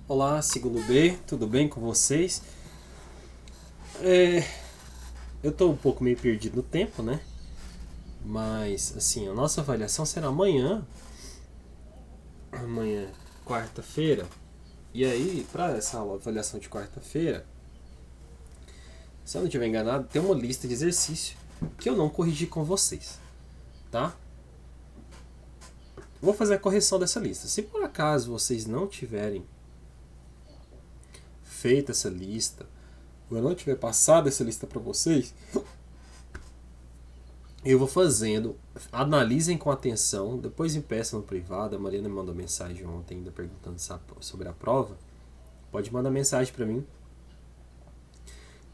Olá, segundo B, tudo bem com vocês? Eu estou um pouco meio perdido no tempo, né? Mas, assim, a nossa avaliação será amanhã, quarta-feira. E aí, para essa avaliação de quarta-feira, se eu não estiver enganado, tem uma lista de exercício que eu não corrigi com vocês, tá? Vou fazer a correção dessa lista. Se por acaso vocês não tiverem feito essa lista, ou eu não tiver passado essa lista para vocês, eu vou fazendo, analisem com atenção, depois me peçam no privado. A Mariana me mandou mensagem ontem ainda perguntando sobre a prova. Pode mandar mensagem para mim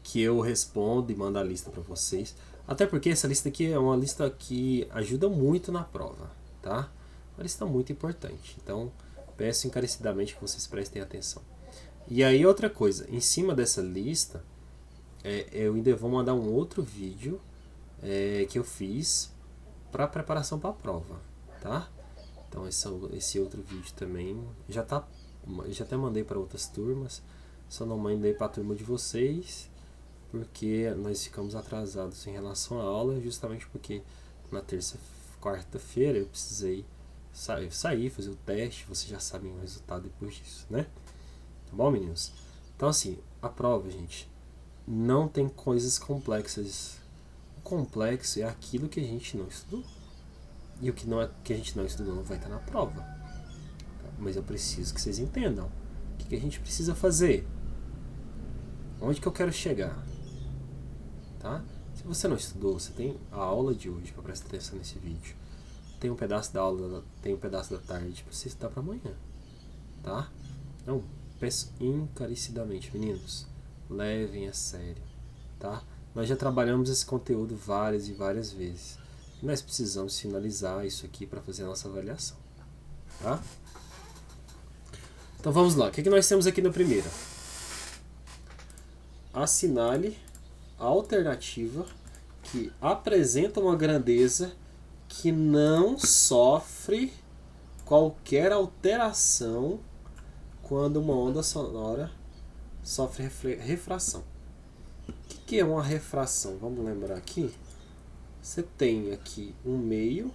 que eu respondo e mando a lista para vocês. Até porque essa lista aqui é uma lista que ajuda muito na prova, tá? Uma lista muito importante. Então, peço encarecidamente que vocês prestem atenção. E aí outra coisa, em cima dessa lista, eu ainda vou mandar um outro vídeo que eu fiz para preparação para a prova, tá? Então esse outro vídeo também já até mandei para outras turmas, só não mandei para a turma de vocês porque nós ficamos atrasados em relação à aula, justamente porque na quarta-feira eu precisei sair, fazer o teste. Vocês já sabem o resultado depois disso, né? Tá bom, meninos? Então assim, a prova, gente, não tem coisas complexas. O complexo é aquilo que a gente não estudou. E o que a gente não estudou não vai estar na prova. Tá? Mas eu preciso que vocês entendam. O que a gente precisa fazer? Onde que eu quero chegar? Tá? Se você não estudou, você tem a aula de hoje para prestar atenção nesse vídeo. Tem um pedaço da aula, tem um pedaço da tarde para você estudar para amanhã. Tá? Então, peço encarecidamente, meninos, levem a sério. Tá? Nós já trabalhamos esse conteúdo várias e várias vezes. Nós precisamos finalizar isso aqui para fazer a nossa avaliação. Tá? Então vamos lá. O que nós temos aqui na primeira? Assinale a alternativa que apresenta uma grandeza que não sofre qualquer alteração quando uma onda sonora sofre refração. O que é uma refração? Vamos lembrar aqui. Você tem aqui um meio,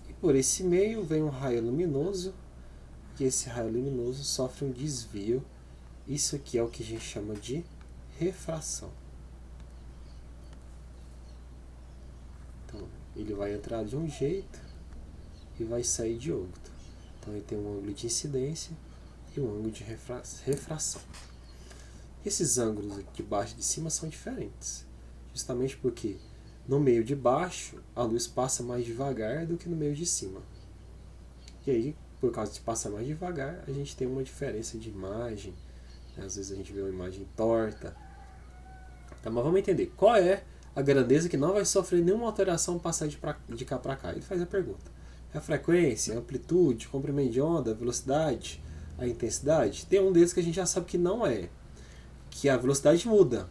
e por esse meio vem um raio luminoso, e esse raio luminoso sofre um desvio. Isso aqui é o que a gente chama de refração. Então, ele vai entrar de um jeito e vai sair de outro. Então, ele tem um ângulo de incidência e um ângulo de refração. Esses ângulos aqui de baixo e de cima são diferentes, justamente porque no meio de baixo a luz passa mais devagar do que no meio de cima. E aí, por causa de passar mais devagar, a gente tem uma diferença de imagem. Às vezes a gente vê uma imagem torta. Então, mas vamos entender qual é a grandeza que não vai sofrer nenhuma alteração ao passar de cá para cá. Ele faz a pergunta: é a frequência, a amplitude, o comprimento de onda, a velocidade, a intensidade? Tem um deles que a gente já sabe que não é, que a velocidade muda.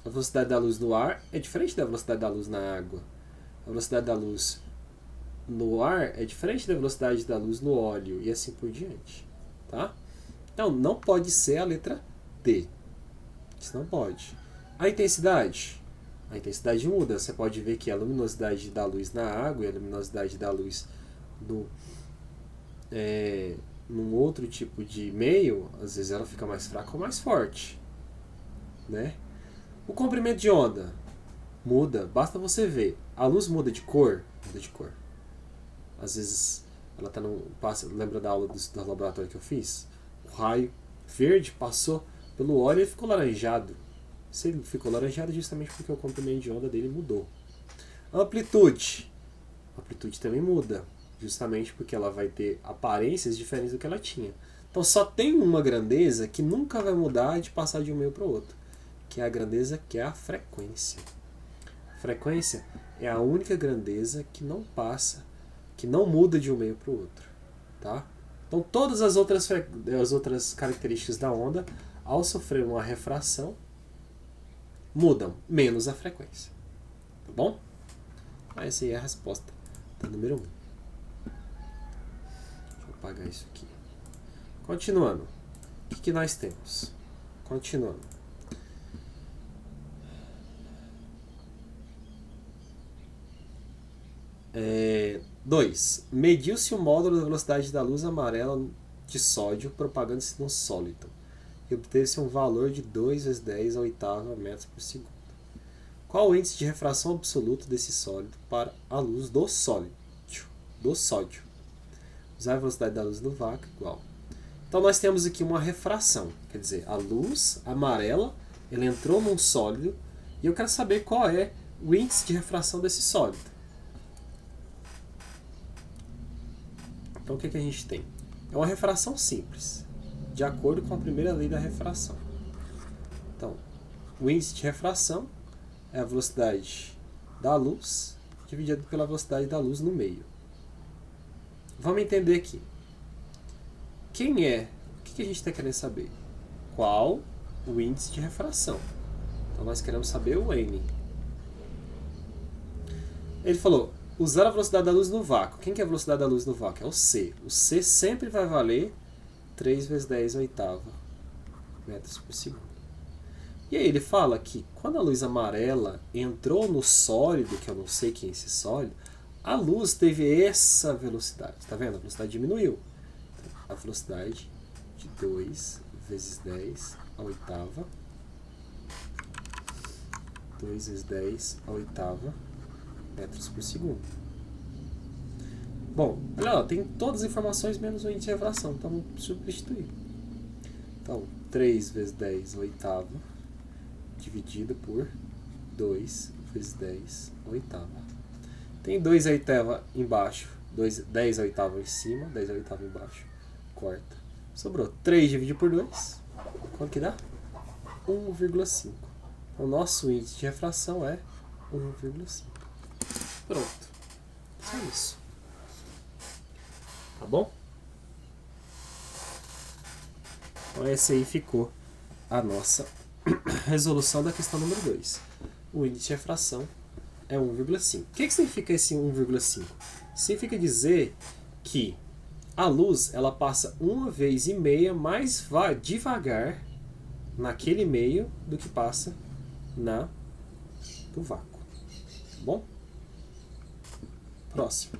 A velocidade da luz no ar é diferente da velocidade da luz na água. A velocidade da luz no ar é diferente da velocidade da luz no óleo, e assim por diante. Tá? Então, não pode ser a letra D. Isso não pode. A intensidade muda. Você pode ver que a luminosidade da luz na água e a luminosidade da luz num outro tipo de meio, às vezes ela fica mais fraca ou mais forte, né? O comprimento de onda muda. Basta você ver. A luz muda de cor. Às vezes ela tá lembra da aula do laboratório que eu fiz? O raio verde passou pelo óleo e ficou laranjado. Se ele ficou laranjado, justamente porque o comprimento de onda dele mudou. A amplitude também muda, justamente porque ela vai ter aparências diferentes do que ela tinha. Então só tem uma grandeza que nunca vai mudar de passar de um meio para o outro, que é a grandeza que é a frequência. A frequência é a única grandeza que não passa, que não muda de um meio para o outro, tá? Então todas as outras características da onda, ao sofrer uma refração, mudam, menos a frequência. Tá bom? Essa aí é a resposta da número 1. Deixa eu apagar isso aqui. Continuando. O que nós temos? Continuando. Dois. Mediu-se o módulo da velocidade da luz amarela de sódio propagando-se num sólido. E obteve-se um valor de 2 vezes 10 a oitava metros por segundo. Qual o índice de refração absoluto desse sólido para a luz do sódio? Usar a velocidade da luz no vácuo igual. Então nós temos aqui uma refração. Quer dizer, a luz amarela ela entrou num sólido e eu quero saber qual é o índice de refração desse sólido. Então o que a gente tem? É uma refração simples, de acordo com a primeira lei da refração. Então, o índice de refração é a velocidade da luz dividido pela velocidade da luz no meio. Vamos entender aqui. Quem é? O que a gente está querendo saber? Qual o índice de refração? Então nós queremos saber o N. Ele falou, usar a velocidade da luz no vácuo. Quem que é a velocidade da luz no vácuo? É o C. O C sempre vai valer 3 vezes 10 a oitava metros por segundo. E aí ele fala que quando a luz amarela entrou no sólido, que eu não sei quem é esse sólido, a luz teve essa velocidade. Está vendo? A velocidade diminuiu. Então, a velocidade de 2 vezes 10 a oitava. 2 vezes 10 a oitava metros por segundo. Bom, olha lá, tem todas as informações menos o índice de refração. Então vamos substituir. Então, 3 vezes 10 a oitava dividido por 2 vezes 10 a oitava. Tem 2 a oitava embaixo, 10 a oitava em cima, 10 a oitava embaixo. Corta. Sobrou 3 dividido por 2. Quanto que dá? 1,5. O nosso índice de refração é 1,5. Pronto. Só isso. Tá bom? Então essa aí ficou a nossa resolução da questão número 2. O índice de refração é 1,5. O que significa esse 1,5? Significa dizer que a luz ela passa 1,5 vezes mais devagar naquele meio do que passa do vácuo. Tá bom? Próximo.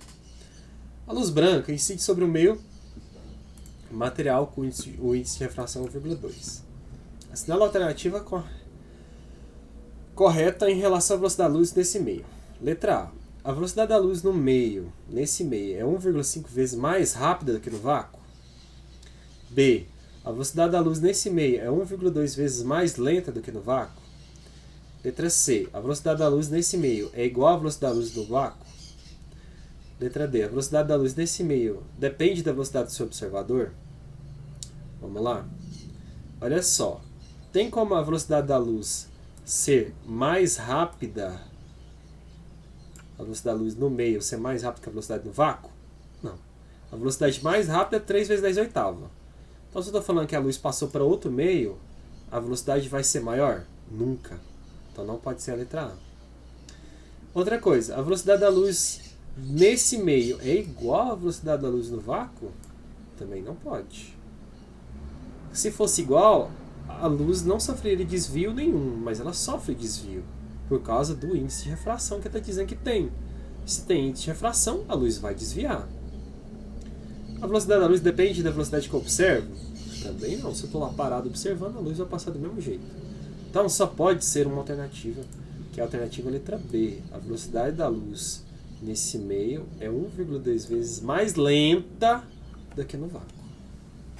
A luz branca incide sobre o meio material com o índice de refração 1,2. Assinala a alternativa correta em relação à velocidade da luz nesse meio. Letra A. A velocidade da luz no meio, nesse meio, é 1,5 vezes mais rápida do que no vácuo? B. A velocidade da luz nesse meio é 1,2 vezes mais lenta do que no vácuo? Letra C. A velocidade da luz nesse meio é igual à velocidade da luz do vácuo? Letra D. A velocidade da luz nesse meio depende da velocidade do seu observador? Vamos lá? Olha só. Tem como a velocidade da luz ser mais rápida, a velocidade da luz no meio ser mais rápida que a velocidade do vácuo? Não. A velocidade mais rápida é 3 vezes 10 a oitava. Então se eu estou falando que a luz passou para outro meio, a velocidade vai ser maior? Nunca. Então não pode ser a letra A. Outra coisa, a velocidade da luz nesse meio é igual à velocidade da luz no vácuo? Também não pode. Se fosse igual, a luz não sofreria desvio nenhum, mas ela sofre desvio por causa do índice de refração que está dizendo que tem. Se tem índice de refração, a luz vai desviar. A velocidade da luz depende da velocidade que eu observo? Também não. Se eu estou lá parado observando, a luz vai passar do mesmo jeito. Então só pode ser uma alternativa, que é a alternativa letra B. A velocidade da luz nesse meio é 1,2 vezes mais lenta do que no vácuo.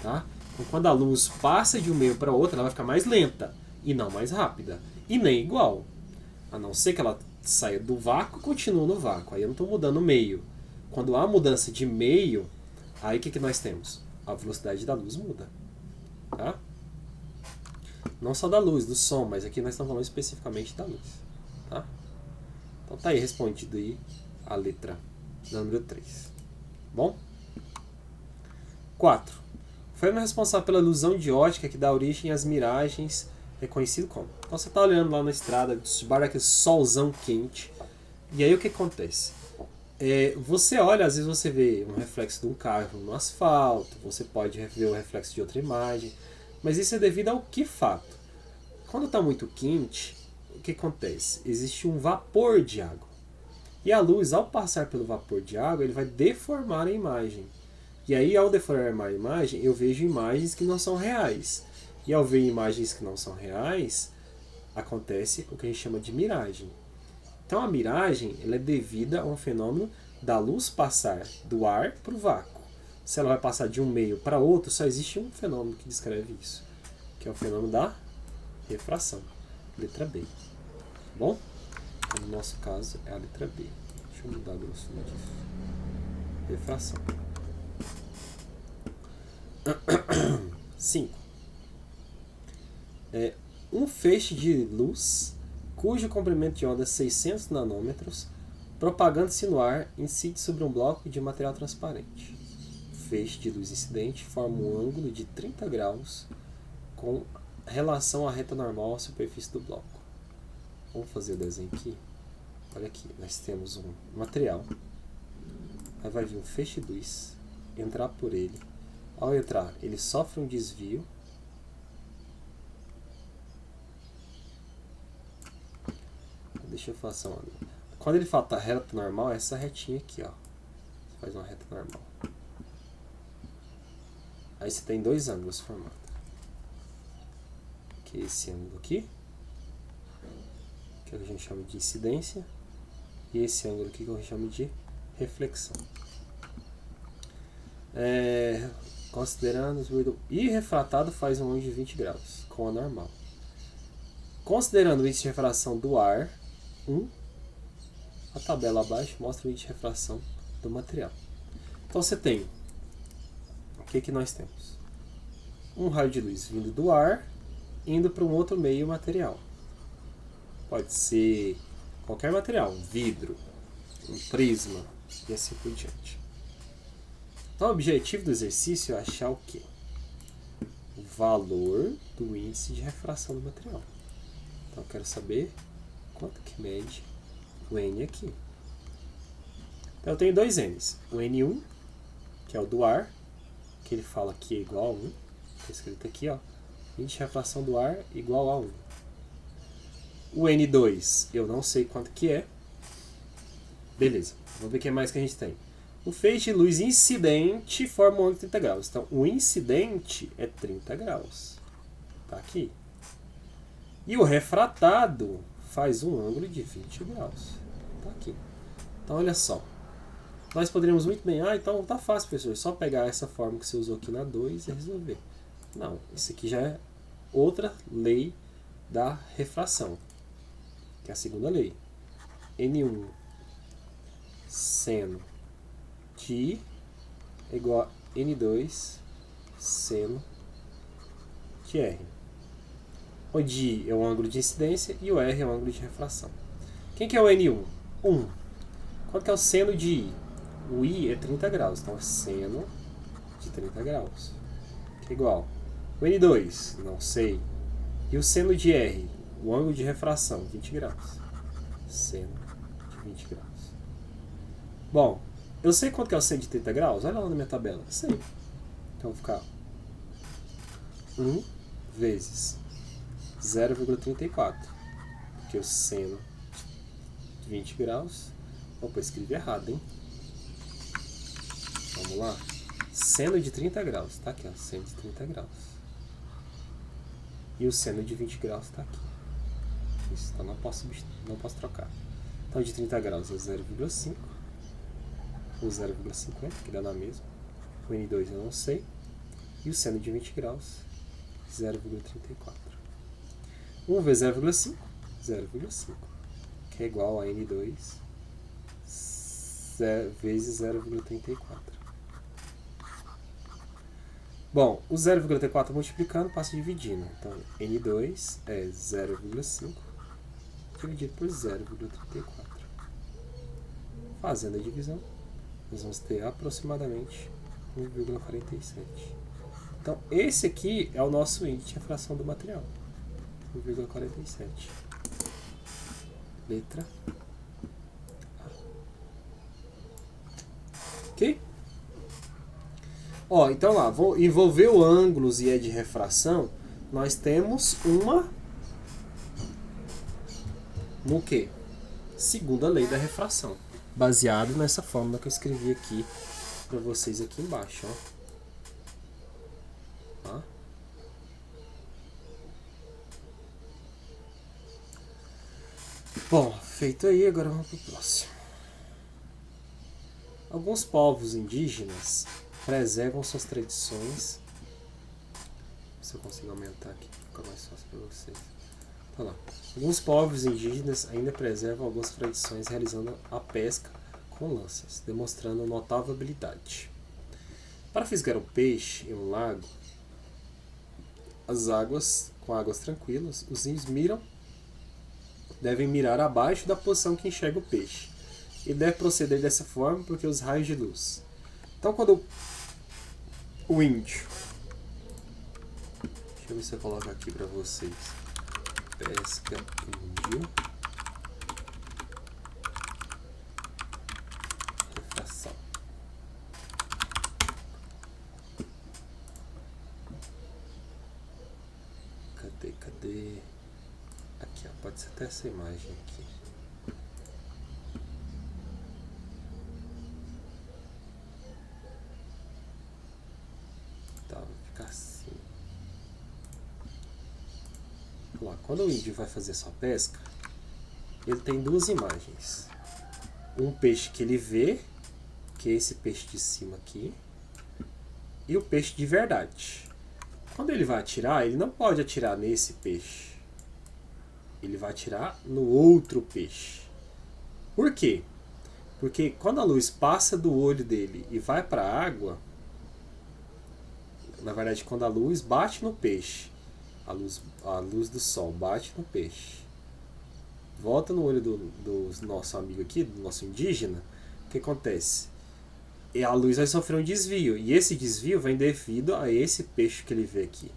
Tá? Então, quando a luz passa de um meio para outro, ela vai ficar mais lenta e não mais rápida. E nem igual. A não ser que ela saia do vácuo e continue no vácuo. Aí eu não estou mudando o meio. Quando há mudança de meio, aí o que nós temos? A velocidade da luz muda. Tá? Não só da luz, do som, mas aqui nós estamos falando especificamente da luz. Tá? Então tá aí respondido aí a letra número 3. Bom? 4. O fenômeno responsável pela ilusão de ótica que dá origem às miragens é conhecido como. Então você está olhando lá na estrada, debaixo daquele solzão quente, e aí o que acontece? Você olha, às vezes você vê um reflexo de um carro no asfalto, você pode ver o reflexo de outra imagem, mas isso é devido ao que fato? Quando está muito quente, o que acontece? Existe um vapor de água. E a luz, ao passar pelo vapor de água, ele vai deformar a imagem. E aí, ao deformar a imagem, eu vejo imagens que não são reais. E ao ver imagens que não são reais, acontece o que a gente chama de miragem. Então a miragem ela é devida a um fenômeno da luz passar do ar para o vácuo. Se ela vai passar de um meio para outro, só existe um fenômeno que descreve isso, que é o fenômeno da refração. Letra B. Tá bom? No nosso caso é a letra B. Deixa eu mudar a grossura disso. Refração. 5. Um feixe de luz cujo comprimento de onda é 600 nanômetros, propagando-se no ar, incide sobre um bloco de material transparente. O feixe de luz incidente forma um ângulo de 30 graus com relação à reta normal à superfície do bloco. Vamos fazer o desenho aqui. Olha aqui, nós temos um material. Aí vai vir um feixe de luz, entrar por ele. Ao entrar, ele sofre um desvio. Deixa eu fazer uma... Quando ele fala tá reta normal, é essa retinha aqui, ó. Você faz uma reta normal. Aí você tem dois ângulos formados. Que é esse ângulo aqui, que a gente chama de incidência, e esse ângulo aqui que a gente chama de reflexão. Considerando e refratado faz um ângulo de 20 graus com a normal. Considerando o índice de refração do ar, a tabela abaixo mostra o índice de refração do material. Então você tem, o que nós temos? Um raio de luz vindo do ar, indo para um outro meio material. Pode ser qualquer material, um vidro, um prisma e assim por diante. Então o objetivo do exercício é achar o quê? O valor do índice de refração do material. Então eu quero saber quanto que mede o N aqui. Então eu tenho dois N's. O N1, que é o do ar, que ele fala que é igual a 1. Está escrito aqui, ó. Índice de refração do ar igual a 1. O N2, eu não sei quanto que é. Beleza, vamos ver o que mais que a gente tem. O feixe de luz incidente forma um ângulo de 30 graus. Então, o incidente é 30 graus. Tá aqui. E o refratado faz um ângulo de 20 graus. Tá aqui. Então, olha só. Nós poderíamos muito bem... então tá fácil, professor. É só pegar essa fórmula que você usou aqui na 2 e resolver. Não, isso aqui já é outra lei da refração, que é a segunda lei. N1 seno de I é igual a N2 seno de R. Onde I é o ângulo de incidência e o R é o ângulo de refração. Quem que é o N1? 1. Qual que é o seno de I? O I é 30 graus, então é seno de 30 graus, que é igual. O N2, não sei. E o seno de R, o ângulo de refração, 20 graus. Seno de 20 graus. Bom, eu sei quanto que é o seno de 30 graus? Olha lá na minha tabela. Sei. Então, vou ficar 1 vezes 0,34. Porque o seno de 20 graus... Opa, escrevi errado, hein? Vamos lá. Seno de 30 graus. Tá aqui, ó. Seno de 30 graus. E o seno de 20 graus está aqui. Isso, então não posso trocar. Então de 30 graus é 0,5. Ou 0,50, que dá na mesma. O N2 eu não sei. E o seno de 20 graus, 0,34. 1 vezes 0,5, 0,5. Que é igual a N2 vezes 0,34. Bom, o 0,34 multiplicando passa dividindo. Então, N2 é 0,5 dividido por 0,34. Fazendo a divisão, nós vamos ter aproximadamente 1,47. Então, esse aqui é o nosso índice de refração do material. 1,47. Letra A. Ó, então lá, vou envolver o ângulos e é de refração. Nós temos uma... No quê? Segunda lei da refração. Baseado nessa fórmula que eu escrevi aqui para vocês aqui embaixo, ó. Tá? Bom, feito aí, agora vamos pro próximo. Alguns povos indígenas preservam suas tradições. Se eu consigo aumentar aqui, fica mais fácil para vocês. Tá lá. Alguns povos indígenas ainda preservam algumas tradições realizando a pesca com lanças, demonstrando notável habilidade. Para fisgar um peixe em um lago, com águas tranquilas, os índios devem mirar abaixo da posição que enxerga o peixe. E deve proceder dessa forma porque os raios de luz. Então quando o índio... Deixa eu ver se eu coloco aqui para vocês. Pesca índio. Refração. Cadê? Aqui, ó, pode ser até essa imagem aqui. Tá, vai ficar assim. Lá, quando o índio vai fazer sua pesca, ele tem duas imagens. Um peixe que ele vê, que é esse peixe de cima aqui, e o peixe de verdade. Quando ele vai atirar, ele não pode atirar nesse peixe. Ele vai atirar no outro peixe. Por quê? Porque quando a luz passa do olho dele e vai para a água, na verdade, quando a luz bate no peixe, a luz do sol bate no peixe, volta no olho do nosso amigo aqui, do nosso indígena, o que acontece? E a luz vai sofrer um desvio, e esse desvio vem devido a esse peixe que ele vê aqui.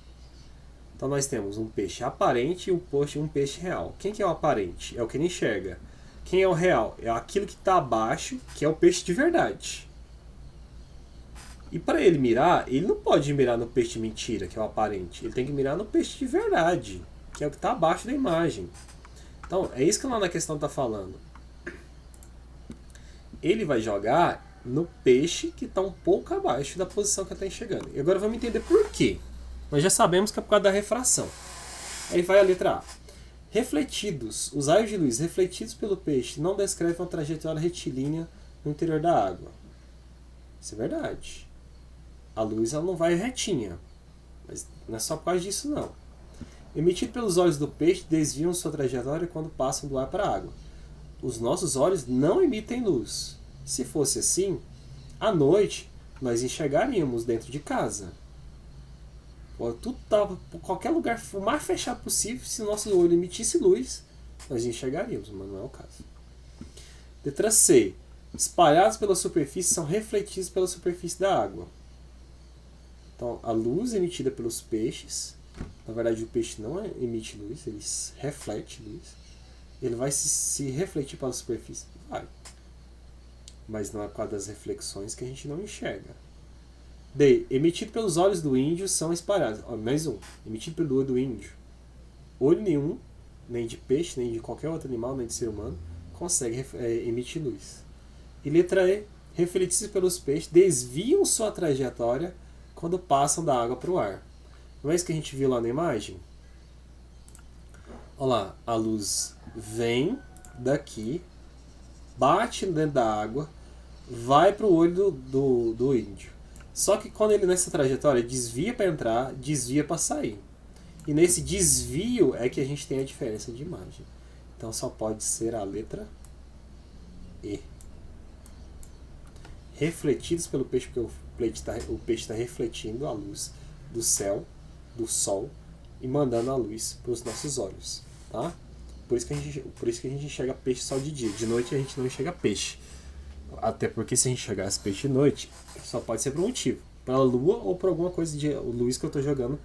Então nós temos um peixe aparente e um peixe real. Quem que é o aparente? É o que ele enxerga. Quem é o real? É aquilo que está abaixo, que é o peixe de verdade. E para ele mirar, ele não pode mirar no peixe de mentira, que é o aparente. Ele tem que mirar no peixe de verdade, que é o que está abaixo da imagem. Então, é isso que lá na questão está falando. Ele vai jogar no peixe que está um pouco abaixo da posição que ele está enxergando. E agora vamos entender por quê. Nós já sabemos que é por causa da refração. Aí vai a letra A. Refletidos. Os raios de luz refletidos pelo peixe não descrevem uma trajetória retilínea no interior da água. Isso é verdade. A luz ela não vai retinha. Mas não é só por causa disso, não. Emitido pelos olhos do peixe, desviam sua trajetória quando passam do ar para a água. Os nossos olhos não emitem luz. Se fosse assim, à noite nós enxergaríamos dentro de casa. Tudo estava por qualquer lugar o mais fechado possível. Se o nosso olho emitisse luz, nós enxergaríamos, mas não é o caso. Letra C. Espalhados pela superfície são refletidos pela superfície da água. Então, a luz emitida pelos peixes, na verdade o peixe não emite luz, ele reflete luz. Ele vai se refletir pela superfície? Vai. Mas não é por causa das reflexões que a gente não enxerga. D. Emitido pelos olhos do índio são espalhados. Mais um. Emitido pelo olho do índio. Olho nenhum, nem de peixe, nem de qualquer outro animal, nem de ser humano, consegue emitir luz. E letra E. Refletidos pelos peixes, desviam sua trajetória quando passam da água para o ar. Não é isso que a gente viu lá na imagem? Olha lá, a luz vem daqui, bate dentro da água, vai para o olho do índio. Só que quando ele nessa trajetória desvia para entrar, desvia para sair. E nesse desvio é que a gente tem a diferença de imagem. Então só pode ser a letra E. Refletidos pelo peixe, porque o peixe está refletindo a luz do céu, do sol, e mandando a luz para os nossos olhos. Tá? Por isso que a gente enxerga peixe só de dia. De noite a gente não enxerga peixe. Até porque se a gente enxergasse peixe de noite, só pode ser por um motivo. Pela lua ou por alguma coisa de luz que eu estou jogando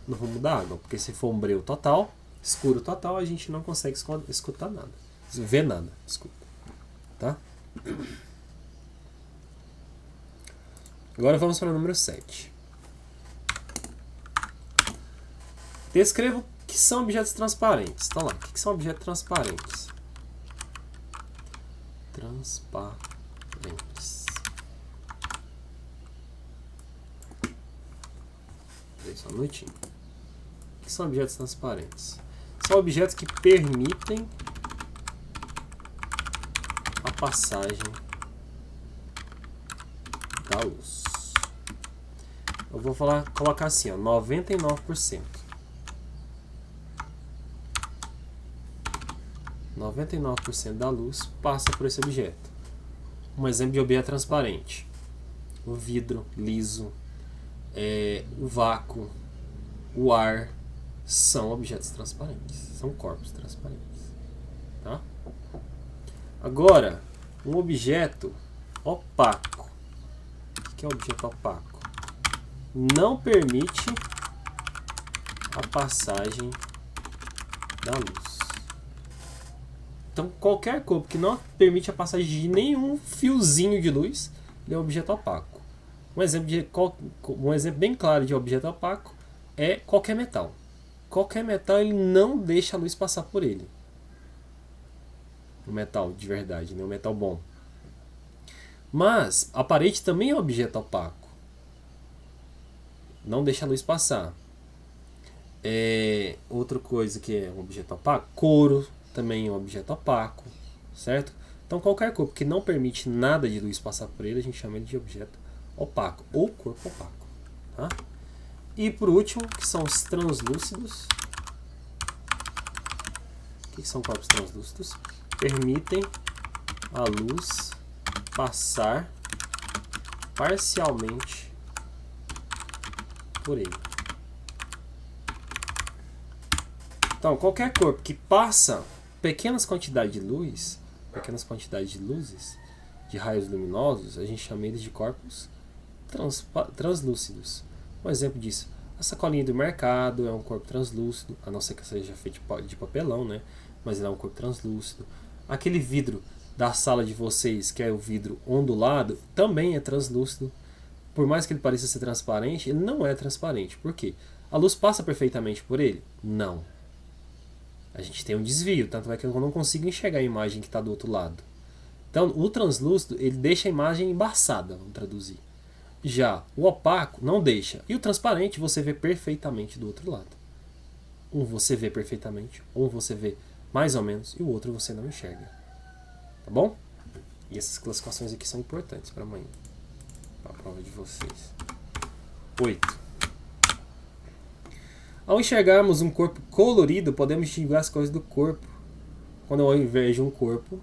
no rumo da água. Porque se for um breu total, escuro total, a gente não consegue escutar nada. Ver nada, desculpa. Tá? Agora vamos para o número 7. Descreva o que são objetos transparentes. Então lá, o que são objetos transparentes? Transparentes. Só um minutinho. O que são objetos transparentes? São objetos que permitem a passagem da luz. Eu vou colocar assim, ó, 99%. 99% da luz passa por esse objeto. Um exemplo de objeto transparente: o vidro liso, o vácuo, o ar, são objetos transparentes, são corpos transparentes, tá? Agora, um objeto opaco. O que é um objeto opaco? Não permite a passagem da luz. Então, qualquer corpo que não permite a passagem de nenhum fiozinho de luz, ele é um objeto opaco. Um exemplo bem claro de objeto opaco é qualquer metal. Qualquer metal, ele não deixa a luz passar por ele. Um metal de verdade, né? Um metal bom. Mas a parede também é um objeto opaco. Não deixa a luz passar. Outra coisa que é um objeto opaco, couro também é um objeto opaco, certo? Então qualquer corpo que não permite nada de luz passar por ele, a gente chama ele de objeto opaco ou corpo opaco, tá? E por último, que são os translúcidos. O que são corpos translúcidos? Permitem a luz passar parcialmente por ele. Então, qualquer corpo que passa pequenas quantidades de luz, pequenas quantidades de luzes, de raios luminosos, a gente chama eles de corpos translúcidos. Um exemplo disso: a sacolinha do mercado é um corpo translúcido, a não ser que seja feito de papelão, né? Mas ele é um corpo translúcido. Aquele vidro da sala de vocês, que é o vidro ondulado, também é translúcido. Por mais que ele pareça ser transparente, ele não é transparente. Por quê? A luz passa perfeitamente por ele? Não. A gente tem um desvio, tanto é que eu não consigo enxergar a imagem que está do outro lado. Então, o translúcido, ele deixa a imagem embaçada, vamos traduzir. Já o opaco não deixa. E o transparente você vê perfeitamente do outro lado. Um você vê perfeitamente, um você vê mais ou menos, e o outro você não enxerga. Tá bom? E essas classificações aqui são importantes para amanhã, para a prova de vocês. 8. Ao enxergarmos um corpo colorido, podemos distinguir as cores do corpo. Quando eu vejo um corpo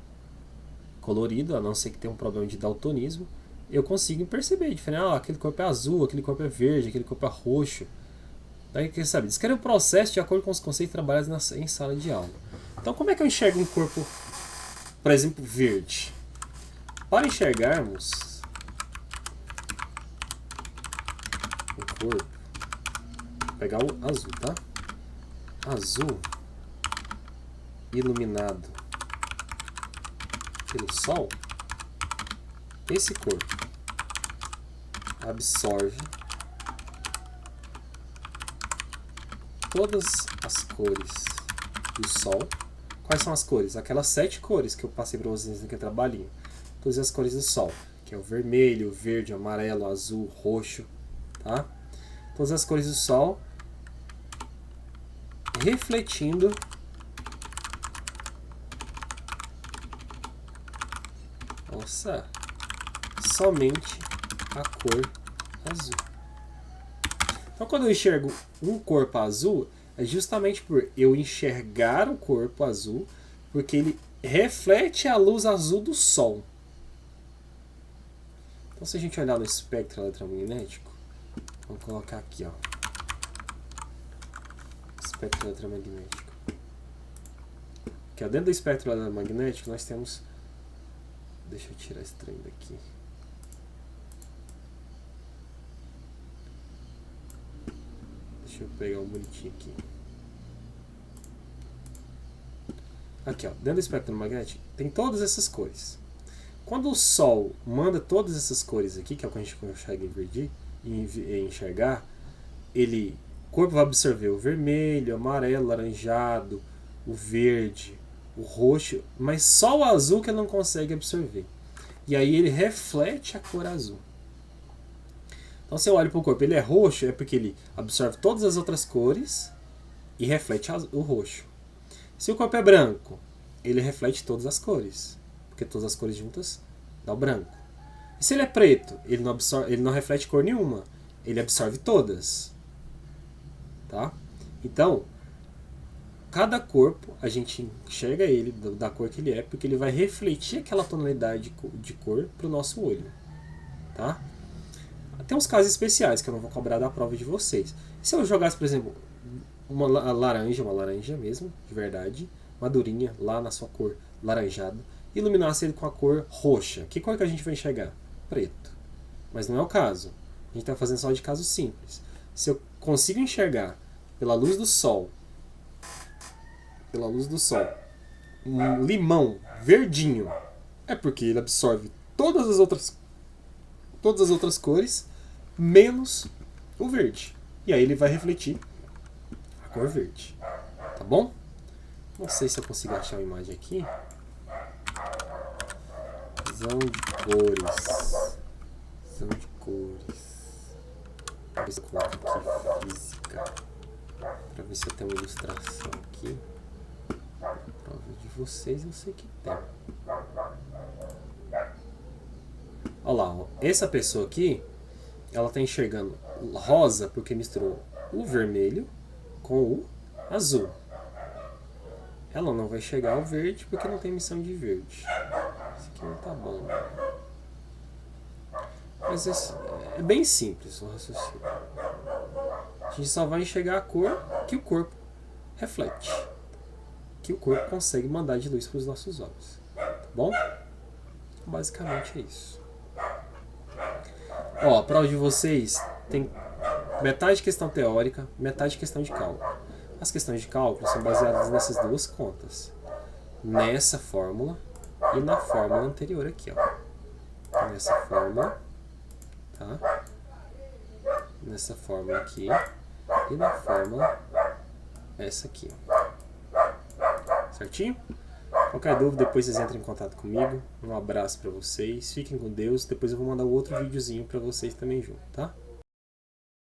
colorido, a não ser que tenha um problema de daltonismo, eu consigo perceber a diferença. Aquele corpo é azul, aquele corpo é verde, aquele corpo é roxo. Daí, quer saber? Descreve o processo de acordo com os conceitos trabalhados em sala de aula. Então, como é que eu enxergo um corpo, por exemplo, verde? Para enxergarmos o corpo, vou pegar o azul, tá? Azul iluminado pelo sol, esse corpo absorve todas as cores do sol. Quais são as cores? Aquelas 7 cores que eu passei para vocês naquele trabalhinho. Todas as cores do sol, que é o vermelho, o verde, o amarelo, o azul, o roxo, tá? Todas as cores do sol refletindo somente a cor azul. Então, quando eu enxergo um corpo azul, é justamente por eu enxergar o corpo azul, porque ele reflete a luz azul do sol. Então, se a gente olhar no espectro eletromagnético, vamos colocar aqui, ó, espectro eletromagnético. Aqui, ó, dentro do espectro eletromagnético nós temos, deixa eu tirar esse trem daqui. Deixa eu pegar um bonitinho aqui. Aqui, ó, dentro do espectro magnético tem todas essas cores. Quando o Sol manda todas essas cores aqui, que é o que a gente consegue enxergar, o corpo vai absorver o vermelho, o amarelo, o laranjado, o verde, o roxo, mas só o azul que ele não consegue absorver. E aí ele reflete a cor azul. Então se eu olho para o corpo, ele é roxo, é porque ele absorve todas as outras cores e reflete o roxo. Se o corpo é branco, ele reflete todas as cores, porque todas as cores juntas dá o branco. E se ele é preto, ele não reflete cor nenhuma, ele absorve todas. Tá? Então, cada corpo, a gente enxerga ele da cor que ele é, porque ele vai refletir aquela tonalidade de cor para o nosso olho. Tá? Tem uns casos especiais que eu não vou cobrar da prova de vocês. Se eu jogasse, por exemplo, uma laranja mesmo, de verdade, madurinha, lá na sua cor laranjada, e iluminasse ele com a cor roxa, que cor que a gente vai enxergar? Preto. Mas não é o caso. A gente está fazendo só de caso simples. Se eu consigo enxergar pela luz do sol, um limão verdinho, é porque ele absorve todas as outras cores, menos o verde. E aí ele vai refletir a cor verde. Tá bom? Não sei se eu consigo achar uma imagem aqui. Visão de cores. Visão de cores. Vou ver se eu coloco aqui física. Pra ver se eu tenho uma ilustração aqui. Prova de vocês eu sei que tem. Olha lá, ó. Essa pessoa aqui, ela está enxergando rosa porque misturou o vermelho com o azul. Ela não vai enxergar o verde porque não tem emissão de verde. Isso aqui não tá bom. Mas é bem simples o raciocínio. A gente só vai enxergar a cor que o corpo reflete. Que o corpo consegue mandar de luz para os nossos olhos. Tá bom? Basicamente é isso. Ó, a prova de vocês tem metade questão teórica, metade questão de cálculo. As questões de cálculo são baseadas nessas duas contas. Nessa fórmula e na fórmula anterior aqui, ó. Nessa fórmula, tá? Nessa fórmula aqui e na fórmula essa aqui, ó. Certinho? Qualquer dúvida, depois vocês entram em contato comigo. Um abraço pra vocês. Fiquem com Deus. Depois eu vou mandar outro videozinho pra vocês também junto, tá?